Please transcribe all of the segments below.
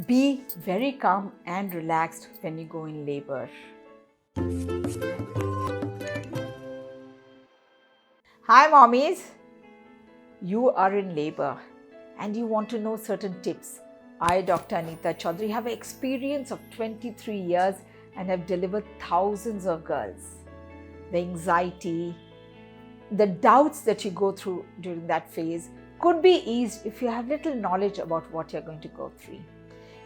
Be very calm and relaxed when you go in labor. Hi mommies! You are in labor and you want to know certain tips. I, Dr. Anita Chaudhary, have an experience of 23 years and have delivered thousands of girls. The anxiety, the doubts that you go through during that phase could be eased if you have little knowledge about what you're going to go through.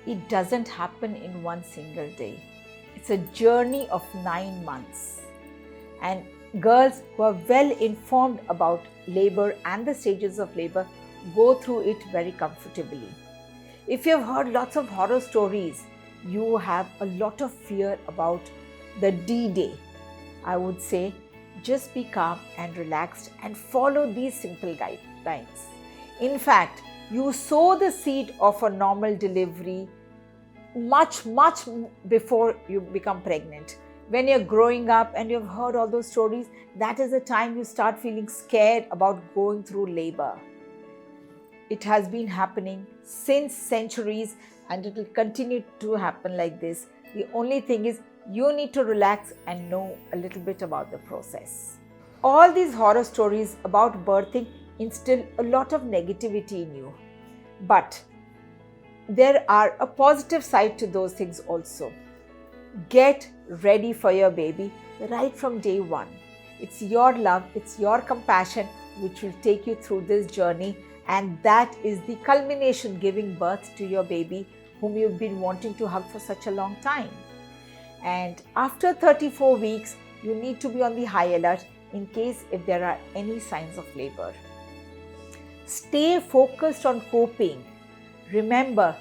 It doesn't happen in one single day. It's a journey of 9 months. And girls who are well informed about labor and the stages of labor go through it very comfortably. If you've heard lots of horror stories, you have a lot of fear about the D-Day. I would say just be calm and relaxed and follow these simple guidelines. In fact, you sow the seed of a normal delivery much before you become pregnant. When you're growing up and you've heard all those stories, that is the time you start feeling scared about going through labor. It has been happening since centuries and it will continue to happen like this. The only thing is you need to relax and know a little bit about the process. All these horror stories about birthing instill a lot of negativity in you. But there are a positive side to those things also. Get ready for your baby right from day one. It's your love, it's your compassion which will take you through this journey, and that is the culmination, giving birth to your baby whom you've been wanting to hug for such a long time. And after 34 weeks, you need to be on the high alert in case if there are any signs of labor. Stay focused on coping. Remember,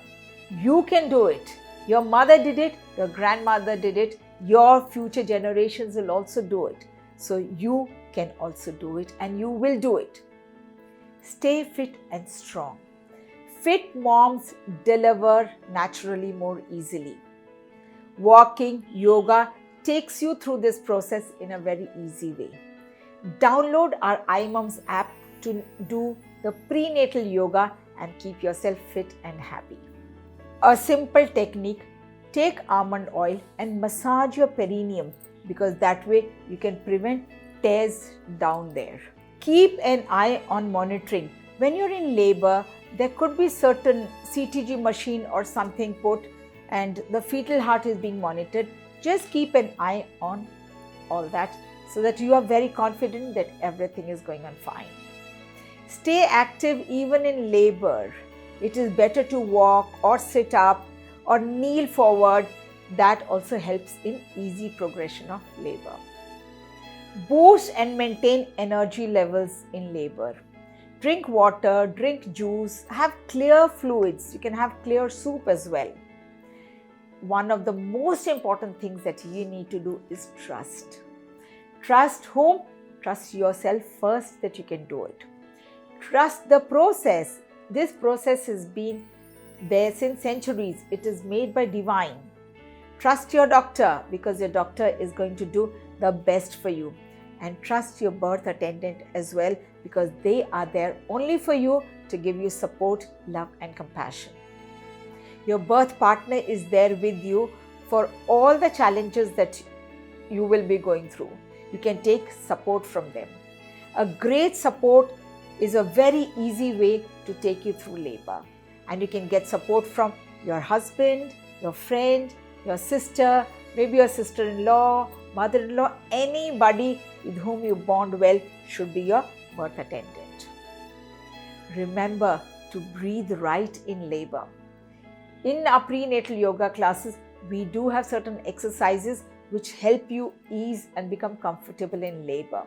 you can do it. Your mother did it, your grandmother did it, your future generations will also do it. So you can also do it and you will do it. Stay fit and strong. Fit moms deliver naturally more easily. Walking, yoga takes you through this process in a very easy way. Download our iMumz app to do the prenatal yoga and keep yourself fit and happy. A simple technique, take almond oil and massage your perineum, because that way you can prevent tears down there. Keep an eye on monitoring. When you're in labor, there could be certain CTG machine or something put and the fetal heart is being monitored. Just keep an eye on all that so that you are very confident that everything is going on fine. Stay active even in labor. It is better to walk or sit up or kneel forward. That also helps in easy progression of labor. Boost and maintain energy levels in labor. Drink water, drink juice, have clear fluids. You can have clear soup as well. One of the most important things that you need to do is trust. Trust whom? Trust yourself first that you can do it. Trust the process. This process has been there since centuries. It is made by divine. Trust your doctor because your doctor is going to do the best for you. And trust your birth attendant as well because they are there only for you to give you support, love and compassion. Your birth partner is there with you for all the challenges that you will be going through. You can take support from them. A great support is a very easy way to take you through labor. And you can get support from your husband, your friend, your sister, maybe your sister-in-law, mother-in-law, anybody with whom you bond well should be your birth attendant. Remember to breathe right in labor. In our prenatal yoga classes, we do have certain exercises which help you ease and become comfortable in labor.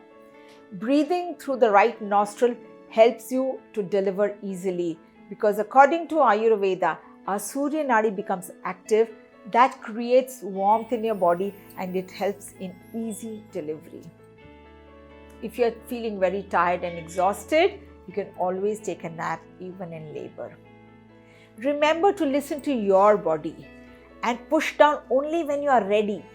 Breathing through the right nostril helps you to deliver easily because according to Ayurveda, our Surya Nadi becomes active. That creates warmth in your body and it helps in easy delivery. If you're feeling very tired and exhausted, you can always take a nap even in labor. Remember to listen to your body and push down only when you are ready.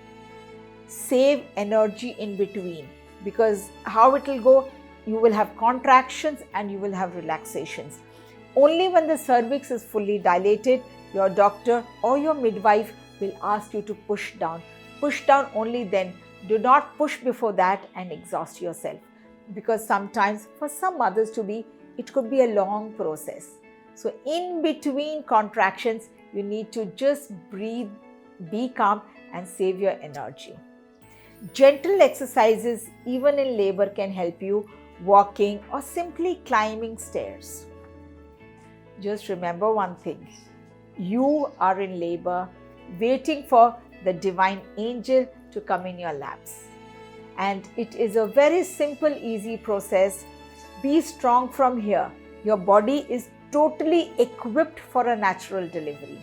Save energy in between because how it will go, you will have contractions and you will have relaxations. Only when the cervix is fully dilated, your doctor or your midwife will ask you to push down. Push down only then. Do not push before that and exhaust yourself. Because sometimes for some mothers it could be a long process. So in between contractions, you need to just breathe, be calm and save your energy. Gentle exercises even in labor can help you, walking or simply climbing stairs. Just remember one thing, you are in labor waiting for the divine angel to come in your laps. And it is a very simple, easy process. Be strong from here. Your body is totally equipped for a natural delivery.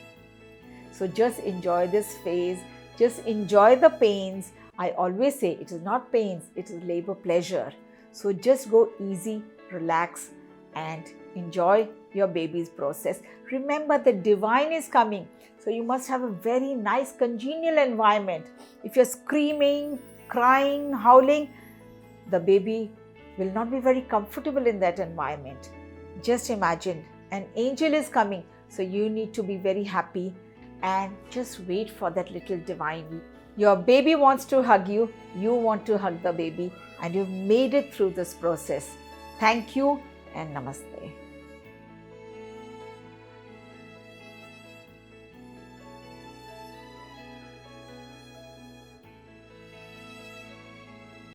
So just enjoy this phase. Just enjoy the pains. I always say it is not pains, it is labor pleasure. So just go easy, relax and enjoy your baby's process. Remember, the divine is coming. So you must have a very nice congenial environment. If you're screaming, crying, howling, the baby will not be very comfortable in that environment. Just imagine, an angel is coming. So you need to be very happy and just wait for that little divine. Your baby wants to hug you, you want to hug the baby, and you've made it through this process. Thank you and namaste.